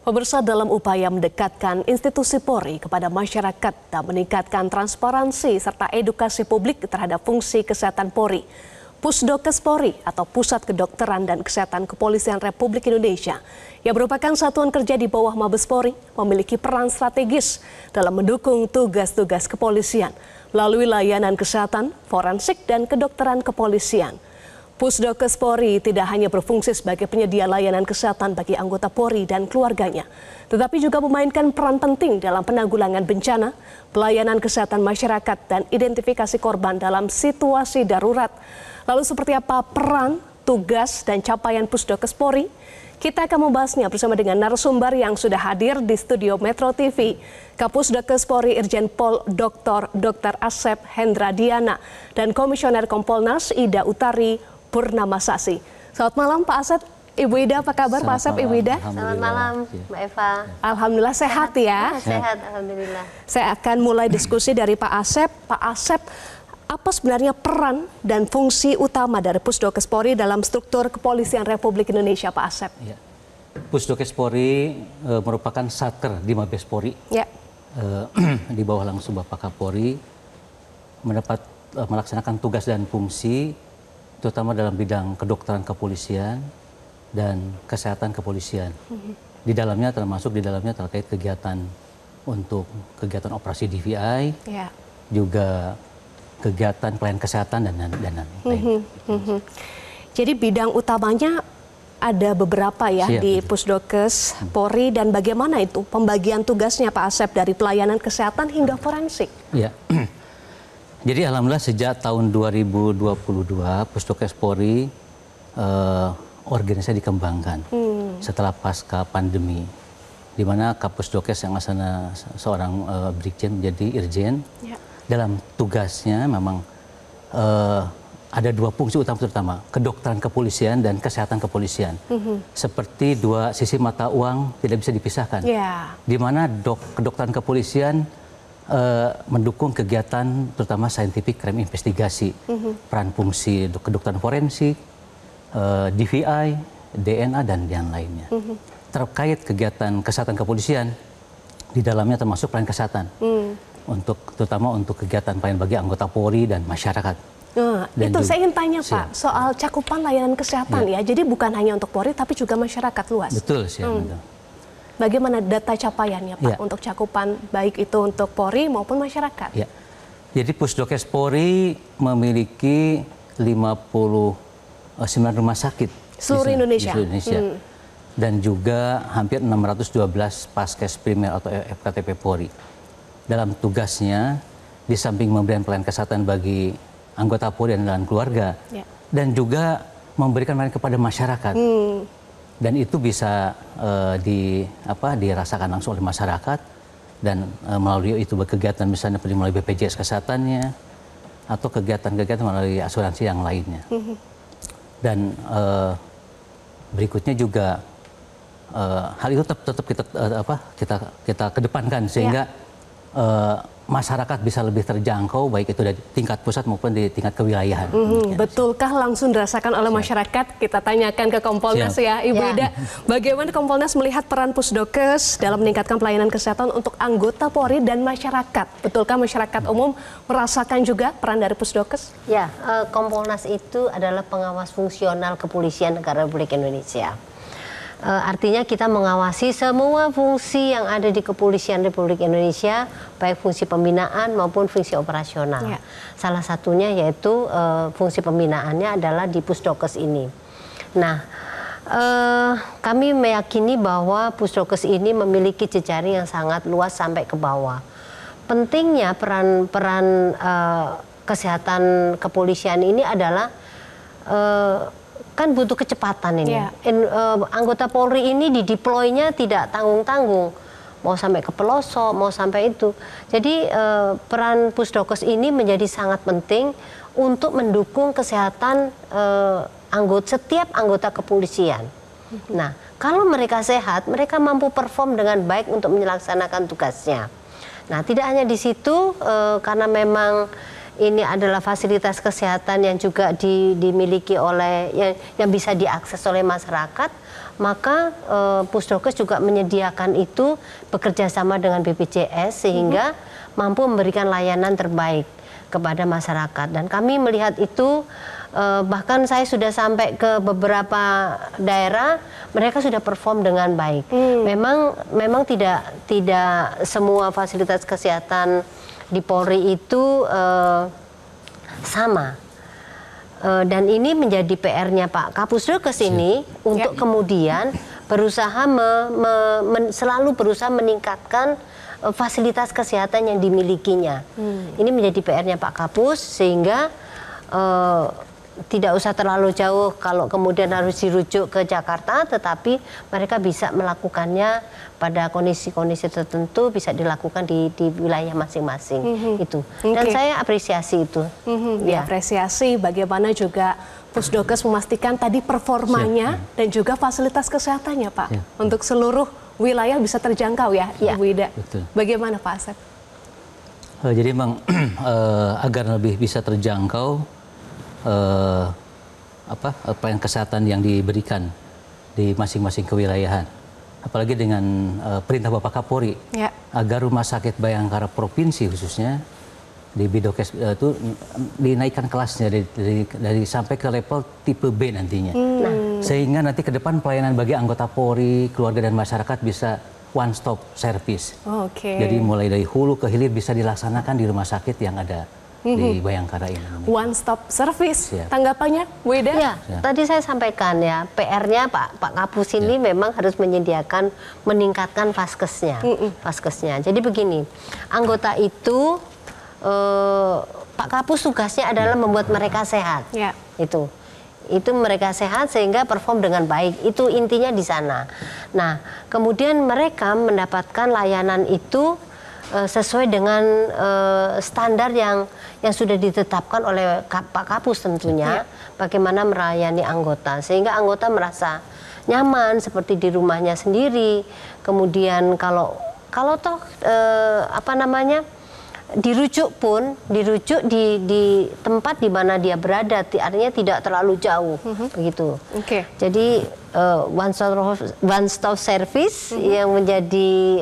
Pemirsa, dalam upaya mendekatkan institusi Polri kepada masyarakat dan meningkatkan transparansi serta edukasi publik terhadap fungsi kesehatan Polri, Pusdokes Polri atau Pusat Kedokteran dan Kesehatan Kepolisian Republik Indonesia yang merupakan satuan kerja di bawah Mabes Polri memiliki peran strategis dalam mendukung tugas-tugas kepolisian melalui layanan kesehatan, forensik, dan kedokteran kepolisian. Pusdokes Polri tidak hanya berfungsi sebagai penyedia layanan kesehatan bagi anggota Polri dan keluarganya, tetapi juga memainkan peran penting dalam penanggulangan bencana, pelayanan kesehatan masyarakat, dan identifikasi korban dalam situasi darurat. Lalu seperti apa peran, tugas, dan capaian Pusdokes Polri? Kita akan membahasnya bersama dengan narasumber yang sudah hadir di studio Metro TV, Kapusdokes Polri Irjen Pol Dr. Asep Hendra Diana dan Komisioner Kompolnas Ida Utari Purnamasasi. Selamat malam Pak Asep, Ibu Ida, apa kabar Pak Asep, Ibu Ida? Selamat malam Mbak Eva. Alhamdulillah sehat ya? Sehat, Alhamdulillah. Saya akan mulai diskusi dari Pak Asep. Pak Asep, apa sebenarnya peran dan fungsi utama dari Pusdokes Polri dalam struktur kepolisian Republik Indonesia, Pak Asep? Ya. Pusdokes Polri merupakan satker di Mabes Polri. Ya. Di bawah langsung Bapak Kapolri mendapat melaksanakan tugas dan fungsi terutama dalam bidang kedokteran kepolisian dan kesehatan kepolisian. Di dalamnya terkait kegiatan untuk kegiatan operasi DVI, Ya. juga kegiatan pelayanan kesehatan dan lain-lain. Jadi bidang utamanya ada beberapa ya. Siap, di betul. Pusdokes Polri, dan bagaimana itu pembagian tugasnya Pak Asep dari pelayanan kesehatan hingga forensik? Ya. Jadi alhamdulillah sejak tahun 2022 Pusdokes Polri organisasi dikembangkan setelah pasca pandemi, di mana Kapusdokes yang asalnya seorang Brigjen menjadi Irjen. Ya. Dalam tugasnya memang ada dua fungsi utama terutama, kedokteran kepolisian dan kesehatan kepolisian. Seperti dua sisi mata uang tidak bisa dipisahkan. Ya. Di mana kedokteran kepolisian mendukung kegiatan terutama scientific crime investigasi, peran fungsi kedokteran forensik, DVI, DNA, dan yang lainnya. Terkait kegiatan kesehatan kepolisian, di dalamnya termasuk pelayanan kesehatan, terutama untuk kegiatan pelayanan bagi anggota Polri dan masyarakat. Nah, itu saya ingin tanya Pak, soal cakupan layanan kesehatan ya. Jadi bukan hanya untuk Polri, tapi juga masyarakat luas. Betul sih. Bagaimana data capaiannya Pak untuk cakupan baik itu untuk Polri maupun masyarakat? Ya. Jadi Pusdokes Polri memiliki 59 rumah sakit seluruh Indonesia. Dan juga hampir 612 paskes primer atau FKTP Polri. Dalam tugasnya, di samping memberikan pelayanan kesehatan bagi anggota Polri dan keluarga, dan juga memberikan pelayanan kepada masyarakat. Dan itu bisa dirasakan langsung oleh masyarakat, dan melalui itu kegiatan misalnya melalui BPJS kesehatannya atau kegiatan-kegiatan melalui asuransi yang lainnya. Dan berikutnya juga hal itu tetap kita kedepankan sehingga masyarakat bisa lebih terjangkau, baik itu dari tingkat pusat maupun di tingkat kewilayahan. Betulkah langsung dirasakan oleh masyarakat? Kita tanyakan ke Kompolnas ya, Ibu Ida. Bagaimana Kompolnas melihat peran Pusdokes dalam meningkatkan pelayanan kesehatan untuk anggota Polri dan masyarakat? Betulkah masyarakat umum merasakan juga peran dari Pusdokes? Ya, Kompolnas itu adalah pengawas fungsional kepolisian negara Republik Indonesia. Artinya kita mengawasi semua fungsi yang ada di kepolisian Republik Indonesia, baik fungsi pembinaan maupun fungsi operasional. Ya. Salah satunya yaitu fungsi pembinaannya adalah di Pusdokes ini. Nah, kami meyakini bahwa Pusdokes ini memiliki jejaring yang sangat luas sampai ke bawah. Pentingnya peran kesehatan kepolisian ini adalah kan butuh kecepatan ini. Anggota Polri ini dideploy-nya tidak tanggung-tanggung, mau sampai ke pelosok, mau sampai itu. Jadi peran Pusdokes ini menjadi sangat penting untuk mendukung kesehatan setiap anggota kepolisian. Nah, kalau mereka sehat, mereka mampu perform dengan baik untuk melaksanakan tugasnya. Nah, tidak hanya di situ, karena memang ini adalah fasilitas kesehatan yang juga dimiliki oleh yang bisa diakses oleh masyarakat, maka Pusdokes juga menyediakan itu bekerja sama dengan BPJS sehingga mampu memberikan layanan terbaik kepada masyarakat. Dan kami melihat itu, bahkan saya sudah sampai ke beberapa daerah, mereka sudah perform dengan baik. Memang tidak semua fasilitas kesehatan di Polri itu sama. Dan ini menjadi PR-nya Pak Kapusdokes ini untuk kemudian berusaha selalu berusaha meningkatkan fasilitas kesehatan yang dimilikinya. Ini menjadi PR-nya Pak Kapus, sehingga tidak usah terlalu jauh kalau kemudian harus dirujuk ke Jakarta, tetapi mereka bisa melakukannya pada kondisi-kondisi tertentu, bisa dilakukan di wilayah masing-masing itu. Dan saya apresiasi itu. Apresiasi bagaimana juga Pusdokes memastikan tadi performanya dan juga fasilitas kesehatannya Pak untuk seluruh wilayah bisa terjangkau ya, Ibu Ida. Betul. Bagaimana Pak Asep? Jadi memang agar lebih bisa terjangkau pelayanan kesehatan yang diberikan di masing-masing kewilayahan, apalagi dengan perintah Bapak Kapolri agar rumah sakit Bayangkara provinsi khususnya di Bidokes itu dinaikkan kelasnya dari sampai ke level tipe B nantinya, sehingga nanti ke depan pelayanan bagi anggota Polri, keluarga dan masyarakat bisa one stop service. Jadi mulai dari hulu ke hilir bisa dilaksanakan di rumah sakit yang ada di Bayangkara ini. One stop service. Tanggapannya, Bu Ida? Ya, tadi saya sampaikan ya, PR-nya Pak Kapus ini memang harus menyediakan, meningkatkan vaskesnya. Jadi begini, anggota itu Pak Kapus tugasnya adalah membuat mereka sehat. Itu mereka sehat sehingga perform dengan baik. Itu intinya di sana. Nah, kemudian mereka mendapatkan layanan itu sesuai dengan standar yang sudah ditetapkan oleh Pak Kapus tentunya, bagaimana melayani anggota sehingga anggota merasa nyaman seperti di rumahnya sendiri. Kemudian kalau toh dirujuk di tempat di mana dia berada, artinya tidak terlalu jauh, begitu. Jadi one stop service yang menjadi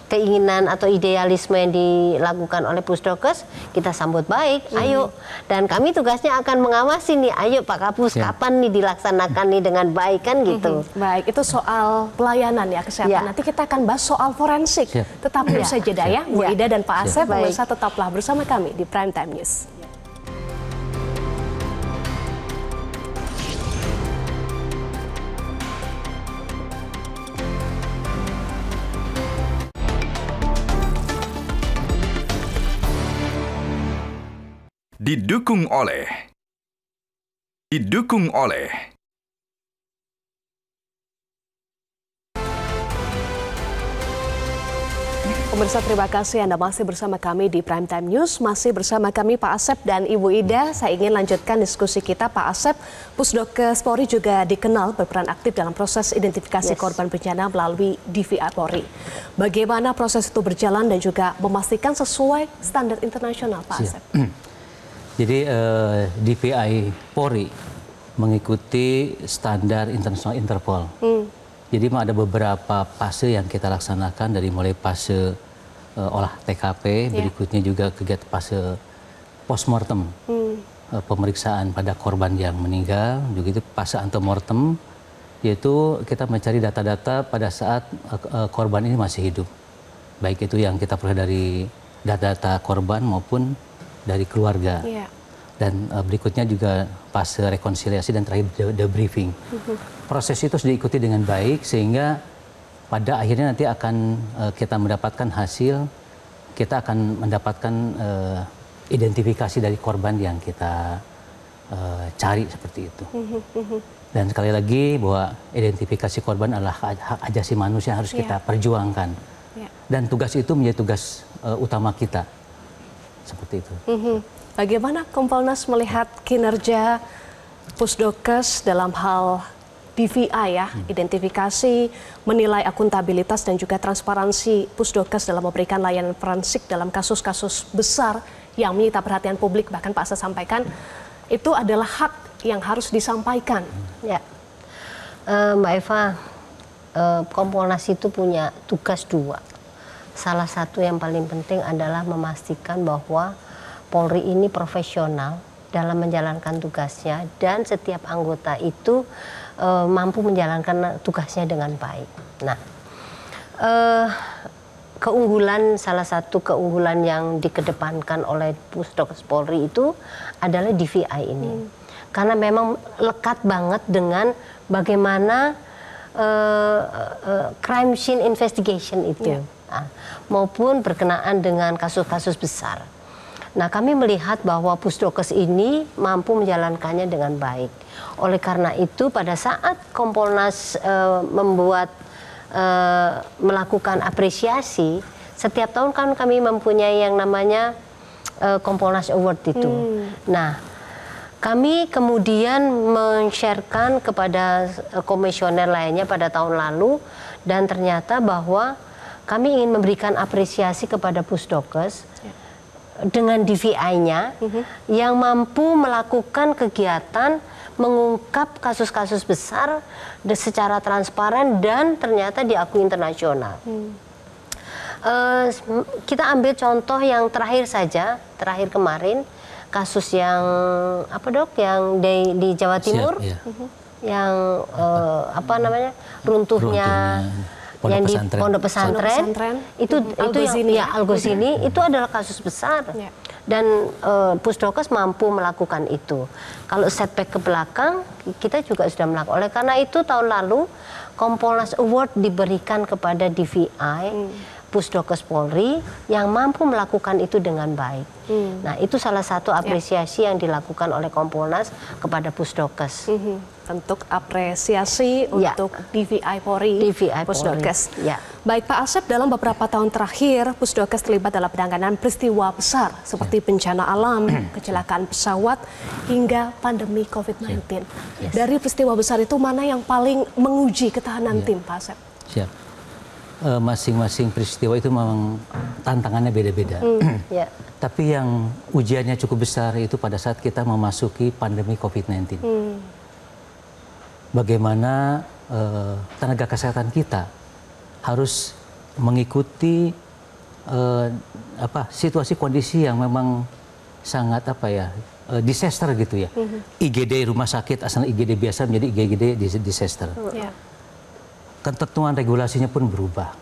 keinginan atau idealisme yang dilakukan oleh Pusdokes, kita sambut baik, ayo. Dan kami tugasnya akan mengawasi nih, ayo Pak Kapus, kapan nih dilaksanakan nih dengan baik, kan gitu. Baik, itu soal pelayanan ya, kesehatan. Nanti kita akan bahas soal forensik. Tetapi usai jeda ya, Bu Ida dan Pak Asep, pemirsa tetaplah bersama kami di Prime Time News. Didukung oleh Pemirsa, terima kasih Anda masih bersama kami di Prime Time News. Masih bersama kami Pak Asep dan Ibu Ida. Saya ingin lanjutkan diskusi kita. Pak Asep, Pusdokes Polri juga dikenal berperan aktif dalam proses identifikasi korban bencana melalui DVI Polri. Bagaimana proses itu berjalan dan juga memastikan sesuai standar internasional, Pak Asep? Jadi DVI Polri mengikuti standar internasional Interpol. Jadi ada beberapa fase yang kita laksanakan, dari mulai fase olah TKP, berikutnya juga kegiatan fase postmortem, pemeriksaan pada korban yang meninggal, juga itu fase antemortem, yaitu kita mencari data-data pada saat korban ini masih hidup. Baik itu yang kita peroleh dari data-data korban maupun dari keluarga. Dan berikutnya juga fase rekonsiliasi dan terakhir debriefing. Proses itu sudah diikuti dengan baik sehingga pada akhirnya nanti akan kita mendapatkan hasil, kita akan mendapatkan identifikasi dari korban yang kita cari seperti itu. Dan sekali lagi bahwa identifikasi korban adalah hak ajasi manusia yang harus kita perjuangkan. Dan tugas itu menjadi tugas utama kita. Seperti itu. Bagaimana Kompolnas melihat kinerja Pusdokes dalam hal DVI ya, identifikasi, menilai akuntabilitas dan juga transparansi Pusdokes dalam memberikan layanan forensik dalam kasus-kasus besar yang menyita perhatian publik, bahkan Pak Asep sampaikan itu adalah hak yang harus disampaikan. Ya, Mbak Eva, Kompolnas itu punya tugas dua. Salah satu yang paling penting adalah memastikan bahwa Polri ini profesional dalam menjalankan tugasnya dan setiap anggota itu mampu menjalankan tugasnya dengan baik. Nah, salah satu keunggulan yang dikedepankan oleh Pusdokes Polri itu adalah DVI ini. Karena memang lekat banget dengan bagaimana crime scene investigation itu. Nah, maupun berkenaan dengan kasus-kasus besar. Nah, kami melihat bahwa Pusdokes ini mampu menjalankannya dengan baik. Oleh karena itu, pada saat Kompolnas melakukan apresiasi, setiap tahun kan kami mempunyai yang namanya Kompolnas Award itu. Nah, kami kemudian men-sharekan kepada komisioner lainnya pada tahun lalu, dan ternyata bahwa kami ingin memberikan apresiasi kepada Pusdokes dengan DVI-nya yang mampu melakukan kegiatan mengungkap kasus-kasus besar secara transparan dan ternyata diakui internasional. Kita ambil contoh yang terakhir kemarin, kasus yang apa Dok, yang di Jawa Timur, yang runtuhnya yang di pondok pesantren itu yang Al-Ghazini itu adalah kasus besar. Dan Pusdokes mampu melakukan itu. Kalau setback ke belakang, kita juga sudah melakukan. Oleh karena itu tahun lalu Kompolnas Award diberikan kepada DVI Pusdokes Polri yang mampu melakukan itu dengan baik. Nah, itu salah satu apresiasi yang dilakukan oleh Kompolnas kepada Pusdokes. Bentuk apresiasi untuk DVI Polri, Pusdokes. Baik Pak Asep, dalam beberapa tahun terakhir Pusdokes terlibat dalam penanganan peristiwa besar seperti bencana alam, kecelakaan pesawat, hingga pandemi COVID-19. Dari peristiwa besar itu mana yang paling menguji ketahanan tim, Pak Asep? Siap. Masing-masing peristiwa itu memang tantangannya beda-beda. Tapi yang ujiannya cukup besar itu pada saat kita memasuki pandemi COVID-19. Bagaimana tenaga kesehatan kita harus mengikuti situasi kondisi yang memang sangat disaster gitu ya. IGD rumah sakit asal IGD biasa menjadi IGD disaster. Ketentuan regulasinya pun berubah.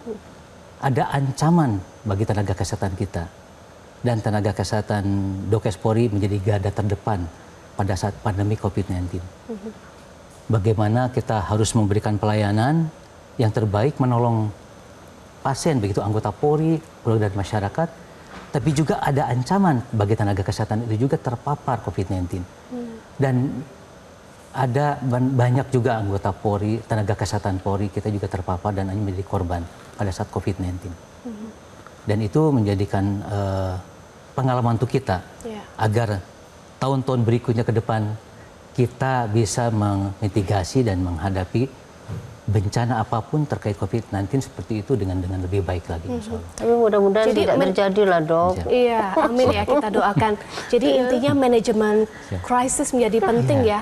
Ada ancaman bagi tenaga kesehatan kita. Dan tenaga kesehatan Dokes Polri menjadi garda terdepan pada saat pandemi COVID-19. Bagaimana kita harus memberikan pelayanan yang terbaik, menolong pasien, begitu anggota Polri, dan masyarakat. Tapi juga ada ancaman bagi tenaga kesehatan itu juga terpapar COVID-19. Dan ada banyak juga anggota Polri, tenaga kesehatan Polri kita juga terpapar dan menjadi korban pada saat COVID-19. Dan itu menjadikan pengalaman untuk kita agar tahun-tahun berikutnya ke depan kita bisa memitigasi dan menghadapi bencana apapun terkait COVID-19 seperti itu dengan lebih baik lagi. Tapi mudah-mudahan tidak terjadi lah Dok. Iya, amin ya, kita doakan. Jadi intinya manajemen krisis menjadi penting ya.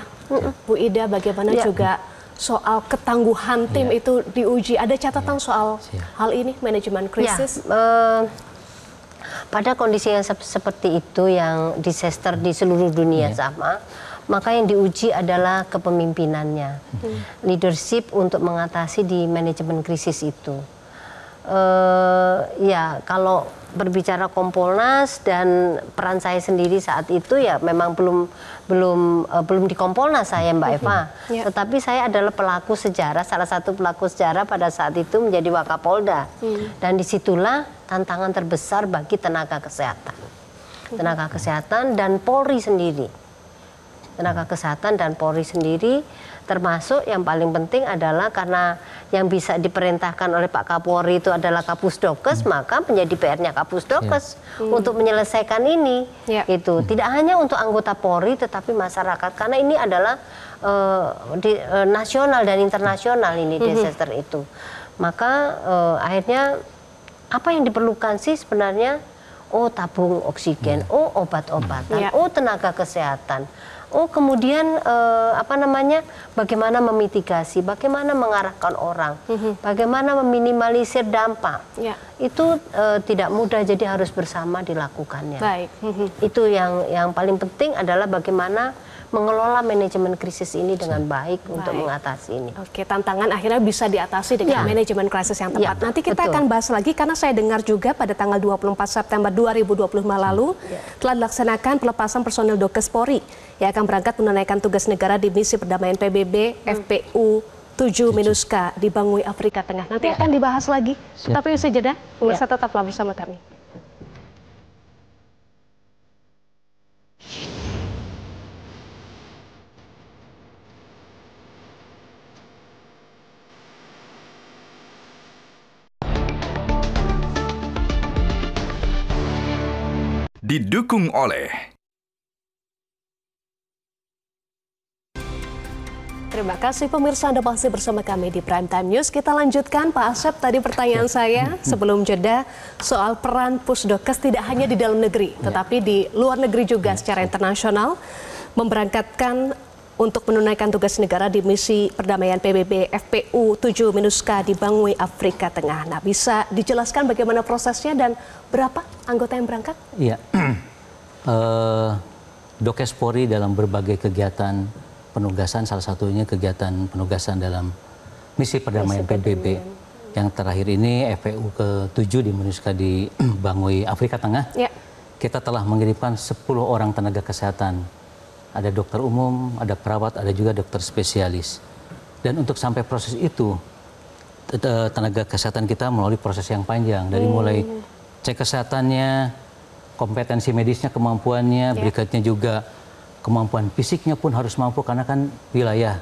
Bu Ida, bagaimana juga soal ketangguhan tim itu diuji. Ada catatan soal hal ini, manajemen krisis? Pada kondisi yang seperti itu, yang disaster di seluruh dunia sama, maka yang diuji adalah kepemimpinannya, leadership untuk mengatasi di manajemen krisis itu. Kalau berbicara Kompolnas dan peran saya sendiri saat itu ya memang belum di Kompolnas saya Mbak Eva, tetapi saya adalah pelaku sejarah, salah satu pelaku sejarah pada saat itu menjadi Wakapolda, dan disitulah tantangan terbesar bagi tenaga kesehatan dan Polri sendiri. Tenaga kesehatan dan Polri sendiri, termasuk yang paling penting adalah karena yang bisa diperintahkan oleh Pak Kapolri itu adalah Kapusdokes, maka menjadi PR-nya Kapusdokes untuk menyelesaikan ini. Gitu. Tidak hanya untuk anggota Polri tetapi masyarakat, karena ini adalah nasional dan internasional ini disaster itu. Maka akhirnya apa yang diperlukan sih sebenarnya oh tabung oksigen, oh obat-obatan, oh tenaga kesehatan, oh kemudian bagaimana memitigasi, bagaimana mengarahkan orang, bagaimana meminimalisir dampak. Itu tidak mudah, jadi harus bersama dilakukannya. Baik. Itu yang paling penting adalah bagaimana mengelola manajemen krisis ini dengan baik untuk mengatasi ini. Oke, tantangan akhirnya bisa diatasi dengan manajemen krisis yang tepat. Nanti kita akan bahas lagi karena saya dengar juga pada tanggal 24 September 2025 lalu telah dilaksanakan pelepasan personil Dokes Polri yang akan berangkat menunaikan tugas negara di misi perdamaian PBB FPU 7 MINUSCA di Bangui, Afrika Tengah. Nanti akan dibahas lagi. Tapi usai jeda, pemirsa tetaplah bersama kami. Didukung oleh Terima kasih pemirsa, Anda masih bersama kami di Prime Time News. Kita lanjutkan Pak Asep, tadi pertanyaan saya sebelum jeda soal peran Pusdokes tidak hanya di dalam negeri, tetapi di luar negeri juga secara internasional memberangkatkan untuk menunaikan tugas negara di misi perdamaian PBB FPU 7 MINUSCA di Bangui, Afrika Tengah. Nah, bisa dijelaskan bagaimana prosesnya dan berapa anggota yang berangkat? Iya, Dokes Polri dalam berbagai kegiatan penugasan, salah satunya kegiatan penugasan dalam misi perdamaian PBB. Yang terakhir ini FPU ke-7 di MINUSCA di Bangui, Afrika Tengah. Kita telah mengirimkan 10 orang tenaga kesehatan. Ada dokter umum, ada perawat, ada juga dokter spesialis. Dan untuk sampai proses itu, tenaga kesehatan kita melalui proses yang panjang. Dari mulai cek kesehatannya, kompetensi medisnya, kemampuannya, berikutnya juga kemampuan fisiknya pun harus mampu, karena kan wilayah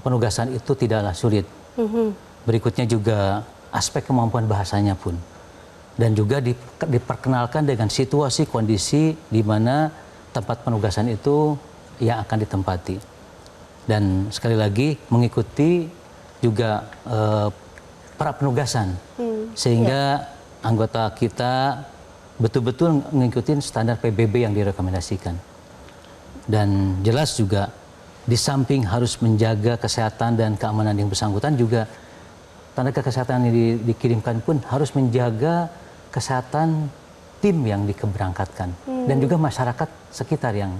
penugasan itu tidaklah sulit. Berikutnya juga aspek kemampuan bahasanya pun. Dan juga diperkenalkan dengan situasi, kondisi di mana tempat penugasan itu yang akan ditempati. Dan sekali lagi mengikuti juga pra penugasan, sehingga anggota kita betul-betul mengikuti standar PBB yang direkomendasikan. Dan jelas juga di samping harus menjaga kesehatan dan keamanan yang bersangkutan, juga tenaga kesehatan yang dikirimkan pun harus menjaga kesehatan tim yang dikeberangkatkan dan juga masyarakat sekitar yang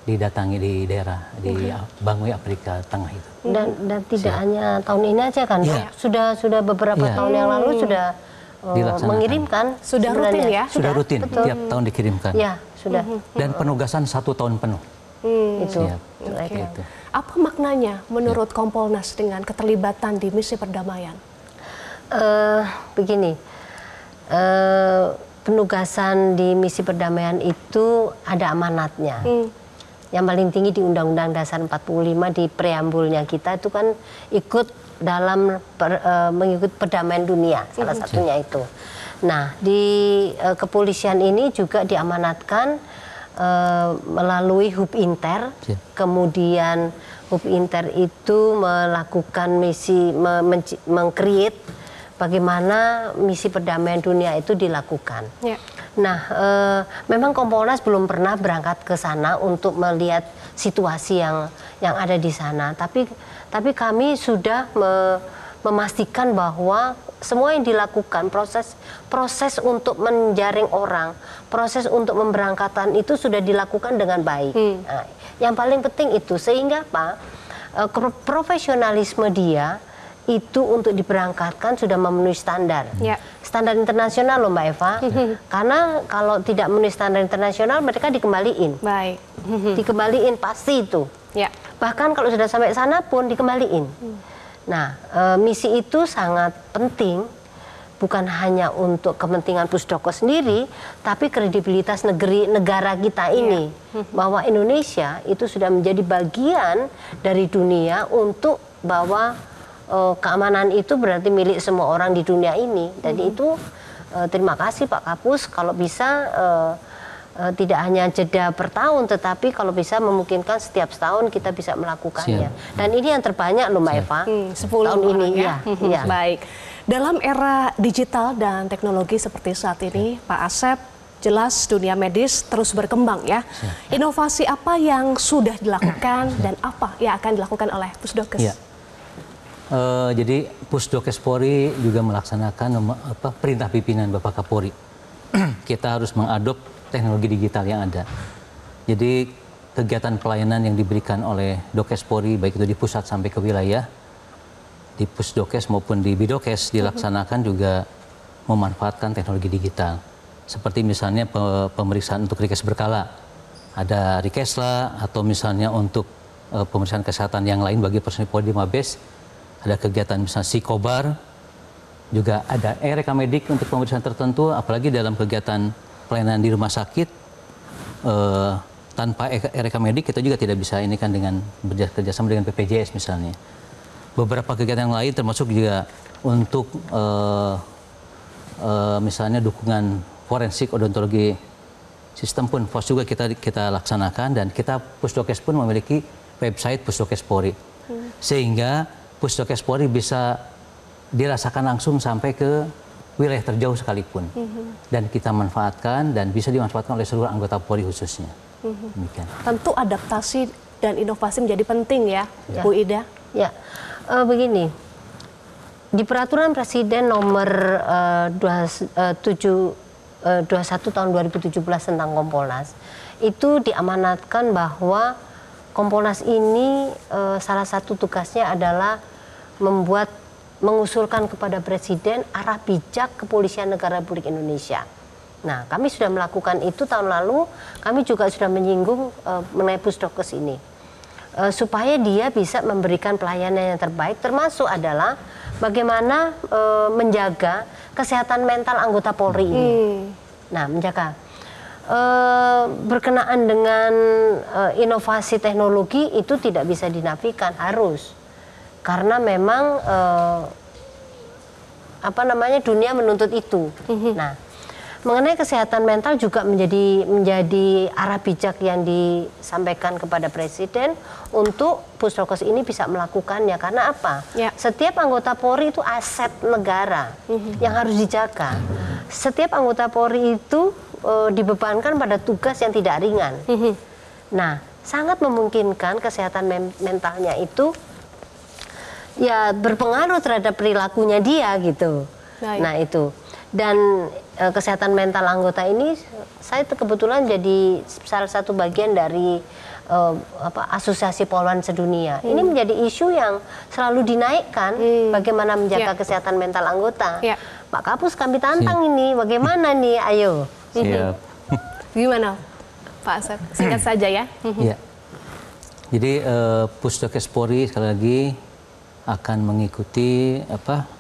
didatangi di daerah di Bangui, Afrika Tengah itu. Dan tidak hanya tahun ini aja kan, sudah beberapa tahun yang lalu sudah mengirimkan. Sudah rutin ya? Sudah rutin, tiap tahun dikirimkan. Ya, sudah. Dan penugasan 1 tahun penuh. Itu. Itu. Apa maknanya menurut Kompolnas dengan keterlibatan di misi perdamaian? Begini, penugasan di misi perdamaian itu ada amanatnya. Yang paling tinggi di Undang-Undang Dasar 45 di preambulnya kita itu kan ikut dalam mengikut perdamaian dunia, salah satunya itu. Nah, di kepolisian ini juga diamanatkan melalui Hub Inter, kemudian Hub Inter itu melakukan misi meng-create bagaimana misi perdamaian dunia itu dilakukan. Nah, memang Kompolnas belum pernah berangkat ke sana untuk melihat situasi yang ada di sana. Tapi kami sudah memastikan bahwa semua yang dilakukan, proses untuk menjaring orang, proses untuk memberangkatan itu sudah dilakukan dengan baik. Nah, yang paling penting itu, sehingga apa? Profesionalisme dia itu untuk diberangkatkan sudah memenuhi standar. Standar internasional loh Mbak Eva. Karena kalau tidak memenuhi standar internasional mereka dikembaliin. Dikembaliin pasti itu. Bahkan kalau sudah sampai sana pun dikembaliin. Nah, misi itu sangat penting, bukan hanya untuk kepentingan Pusdokes sendiri, tapi kredibilitas negara kita ini. Bahwa Indonesia itu sudah menjadi bagian dari dunia untuk bahwa keamanan itu berarti milik semua orang di dunia ini. Jadi itu terima kasih Pak Kapus, kalau bisa tidak hanya jeda per tahun, tetapi kalau bisa memungkinkan setiap setahun kita bisa melakukannya. Dan ini yang terbanyak loh Mbak Eva, 10 tahun ini. Baik, dalam era digital dan teknologi seperti saat ini, Pak Asep, jelas dunia medis terus berkembang ya. Inovasi apa yang sudah dilakukan dan apa yang akan dilakukan oleh Pusdokes? Ya. Jadi Pusdokes Polri juga melaksanakan perintah pimpinan Bapak Kapolri. Kita harus mengadop teknologi digital yang ada. Jadi kegiatan pelayanan yang diberikan oleh Dokes Polri, baik itu di pusat sampai ke wilayah, di Pusdokes maupun di Bidokes dilaksanakan juga memanfaatkan teknologi digital. Seperti misalnya pemeriksaan untuk rikes berkala. Ada rikesla atau misalnya untuk pemeriksaan kesehatan yang lain bagi personil Polri di Mabes. Ada kegiatan misalnya psikobar, juga ada e-rekamedik untuk pemeriksaan tertentu, apalagi dalam kegiatan pelayanan di rumah sakit. Tanpa e-rekamedik kita juga tidak bisa ini kan dengan bekerjasama dengan BPJS misalnya. Beberapa kegiatan yang lain termasuk juga untuk misalnya dukungan forensik odontologi sistem pun POS juga kita laksanakan, dan kita Pusdokes pun memiliki website Pusdokes Polri. Sehingga Pusdokes Polri bisa dirasakan langsung sampai ke wilayah terjauh sekalipun. Dan kita manfaatkan dan bisa dimanfaatkan oleh seluruh anggota Polri khususnya. Demikian. Tentu adaptasi dan inovasi menjadi penting ya, Bu Ida. Ya, begini. Di Peraturan Presiden nomor 21 tahun 2017 tentang Kompolnas, itu diamanatkan bahwa Kompolnas ini salah satu tugasnya adalah mengusulkan kepada Presiden arah bijak kepolisian negara Republik Indonesia. Nah, kami sudah melakukan itu tahun lalu. Kami juga sudah menyinggung mengenai Pusdokes ini, supaya dia bisa memberikan pelayanan yang terbaik, termasuk adalah bagaimana menjaga kesehatan mental anggota Polri ini. Nah, menjaga berkenaan dengan inovasi teknologi itu tidak bisa dinafikan, harus, karena memang dunia menuntut itu. Nah, mengenai kesehatan mental juga menjadi arah bijak yang disampaikan kepada Presiden untuk Pusdokes ini bisa melakukannya. Karena apa? Ya. Setiap anggota Polri itu aset negara yang harus dijaga. Setiap anggota Polri itu dibebankan pada tugas yang tidak ringan. Nah, sangat memungkinkan kesehatan mentalnya itu ya berpengaruh terhadap perilakunya dia gitu. Baik. Nah, itu. Dan kesehatan mental anggota ini, saya kebetulan jadi salah satu bagian dari Asosiasi Polwan Sedunia. Ini menjadi isu yang selalu dinaikkan, bagaimana menjaga kesehatan mental anggota. Pak Kapus, kami tantang ini, bagaimana nih, ayo. Siap. Gimana Pak Asep? Singkat saja ya. Ya. Jadi Pusdokes Polri sekali lagi akan mengikuti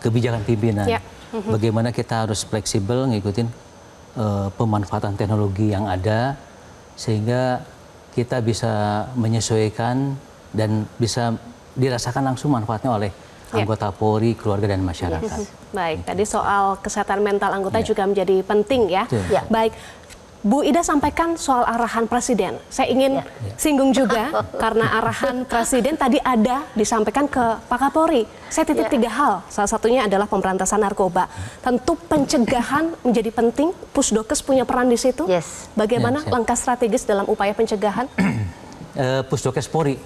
kebijakan pimpinan. Bagaimana kita harus fleksibel ngikutin pemanfaatan teknologi yang ada, sehingga kita bisa menyesuaikan dan bisa dirasakan langsung manfaatnya oleh anggota Polri, keluarga, dan masyarakat. Baik, tadi soal kesehatan mental anggota juga menjadi penting ya. Baik, Bu Ida sampaikan soal arahan Presiden. Saya ingin singgung juga karena arahan Presiden tadi ada disampaikan ke Pak Kapolri. Saya titip 3 hal. Salah satunya adalah pemberantasan narkoba. Tentu pencegahan menjadi penting. Pusdokes punya peran di situ. Bagaimana langkah strategis dalam upaya pencegahan? Pusdokes Polri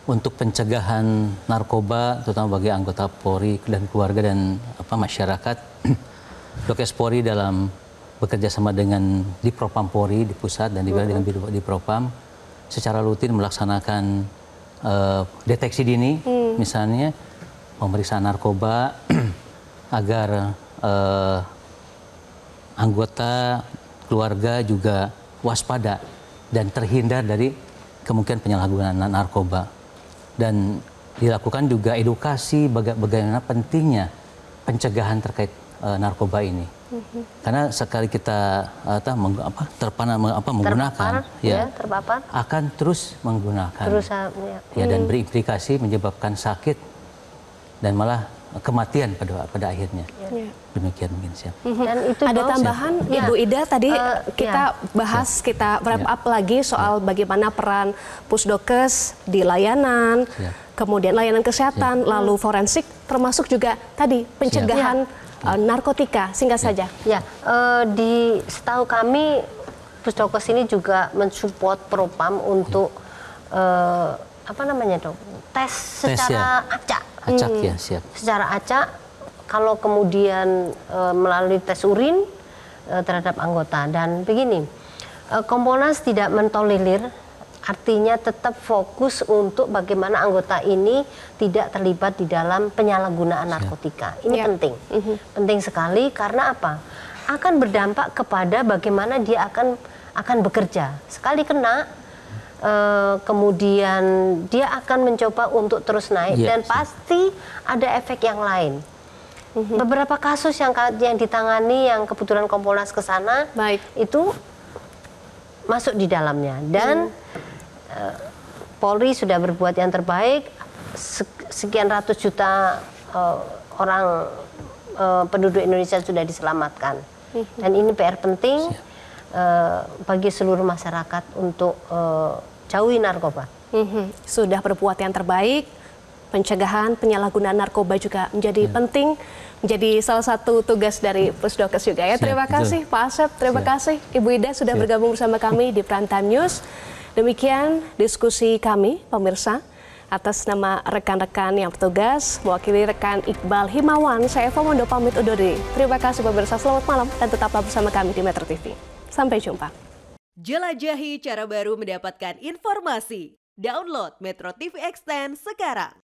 untuk pencegahan narkoba, terutama bagi anggota Polri dan keluarga dan masyarakat. Dokes Polri dalam bekerja sama dengan di Propam Polri di pusat dan juga dengan di Propam secara rutin melaksanakan deteksi dini, misalnya pemeriksaan narkoba agar anggota keluarga juga waspada dan terhindar dari kemungkinan penyalahgunaan narkoba. Dan dilakukan juga edukasi bagaimana pentingnya pencegahan terkait narkoba ini. Karena sekali kita menggunakan, terpapar, akan terus menggunakan, dan berimplikasi menyebabkan sakit dan malah kematian pada akhirnya. Demikian mungkin siap. Dan itu ada tambahan, Ibu Ida tadi kita bahas, kita wrap up lagi soal bagaimana peran Pusdokes di layanan, kemudian layanan kesehatan, lalu forensik, termasuk juga tadi pencegahan narkotika, singkat saja. Setahu kami Pusdokes ini juga mensupport Propam untuk tes secara acak. Acak ya, siap. Secara acak, kalau kemudian melalui tes urin terhadap anggota. Dan begini, Kompolnas tidak mentolerir, artinya tetap fokus untuk bagaimana anggota ini tidak terlibat di dalam penyalahgunaan narkotika. Ini penting, penting sekali karena apa? Akan berdampak kepada bagaimana dia akan bekerja. Sekali kena, kemudian dia akan mencoba untuk terus naik dan pasti ada efek yang lain. Beberapa kasus yang ditangani yang kebetulan Kompolnas ke sana itu masuk di dalamnya dan Polri sudah berbuat yang terbaik, sekian ratus juta orang penduduk Indonesia sudah diselamatkan dan ini PR penting bagi seluruh masyarakat untuk jauhi narkoba. Sudah berbuat yang terbaik, pencegahan penyalahgunaan narkoba juga menjadi penting, menjadi salah satu tugas dari Pusdokes juga ya. Terima kasih Pak Asep, terima kasih Ibu Ida sudah bergabung bersama kami di Prime Time News. Demikian diskusi kami, pemirsa. Atas nama rekan-rekan yang bertugas, mewakili rekan Iqbal Himawan, saya Eva Mondo pamit undur diri. Terima kasih pemirsa, selamat malam dan tetaplah bersama kami di Metro TV. Sampai jumpa. Jelajahi cara baru mendapatkan informasi. Download Metro TV Extend sekarang.